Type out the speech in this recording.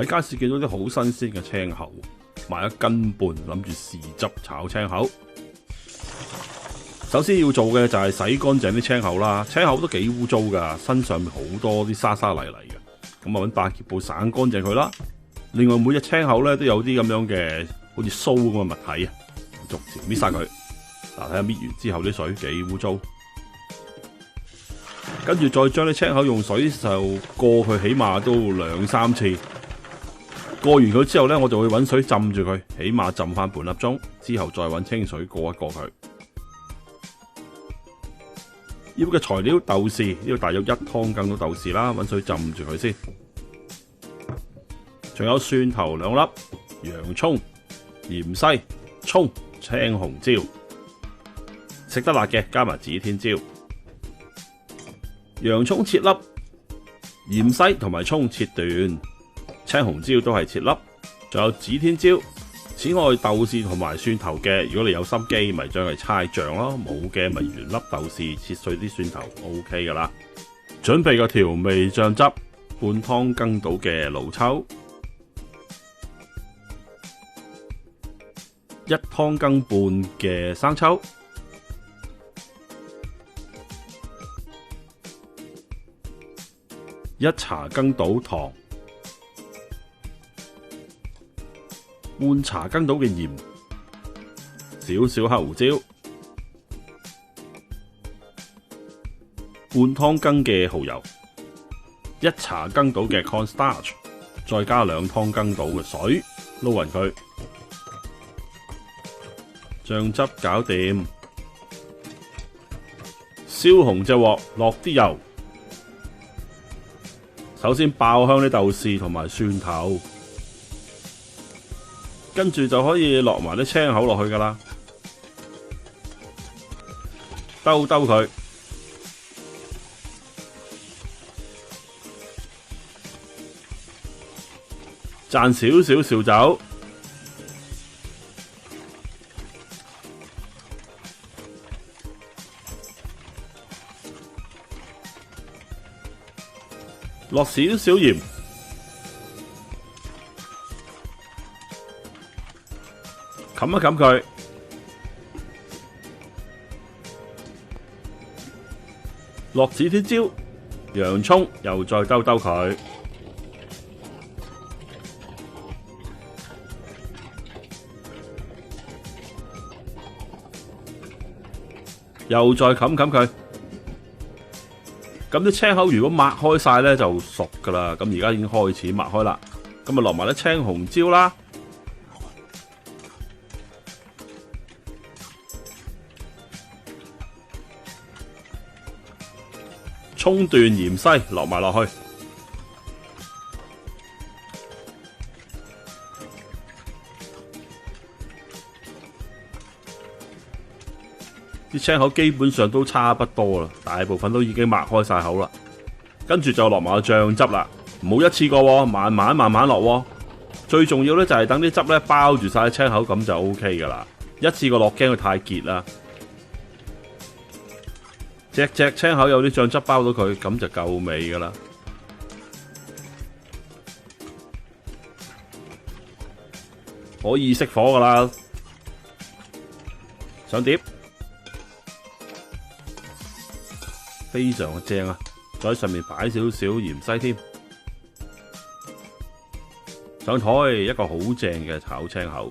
喺街市見到啲好新鮮嘅青口，買1斤半，諗住試汁炒青口。首先要做嘅就係洗乾淨啲青口啦，青口都幾污糟噶，身上面好多啲沙沙泥泥嘅，咁啊揾百潔布省乾淨佢啦。另外每隻青口咧都有啲咁樣嘅好似鬚咁嘅物體啊，逐條搣晒佢。嗱，睇下搣完之後啲水幾污糟，跟住再將啲青口用水就過佢，起碼都2、3次。過完佢之後呢，我就會揾水浸住佢，起碼浸翻半粒鐘，之後再揾清水過一過佢。要嘅材料豆豉，呢度大約1湯羹到豆豉啦，揾水浸住佢先。仲有蒜頭2粒、洋葱、芫茜、蔥、青紅椒，食得辣嘅加埋指天椒。洋葱切粒，芫茜同埋蔥切段，青紅椒都係切粒，仲有指天椒。此外，豆豉同埋蒜頭嘅，如果你有心機，咪將佢搓醬咯；冇嘅，咪原粒豆豉切碎啲蒜頭 ，OK 噶啦。準備個調味醬汁，半湯羹到嘅老抽，1湯羹半嘅生抽。1茶羹到糖，半茶羹到嘅鹽，少少黑胡椒，半湯羹嘅蠔油，1茶羹到嘅 cornstarch， 再加2湯羹到嘅水，撈勻佢，醬汁搞掂，燒紅隻鑊，落啲油。首先爆香啲豆豉同埋蒜頭，跟住就可以落埋啲青口落去噶啦，兜兜佢，賺少少紹酒，落少少鹽，冚一冚佢，落指天椒、洋葱，又再兜兜佢，又再冚冚佢。咁啲青口如果擘開晒呢，就熟噶啦，咁而家已經開始擘開啦。咁啊落埋啲青紅椒啦，葱段芫茜落埋落去，啲青口基本上都差不多啦，大部分都已經擘開晒口啦。跟住就落埋個醬汁啦，唔好一次過，慢慢落。最重要咧就係等啲汁咧包住晒青口，咁就 OK 噶啦。一次過落驚佢太結啦，隻青口有啲醬汁包到佢，咁就夠味噶啦。可以熄火噶啦，上碟。非常嘅正啊！再喺上面擺少少芫茜添，上台一個好正嘅炒青口。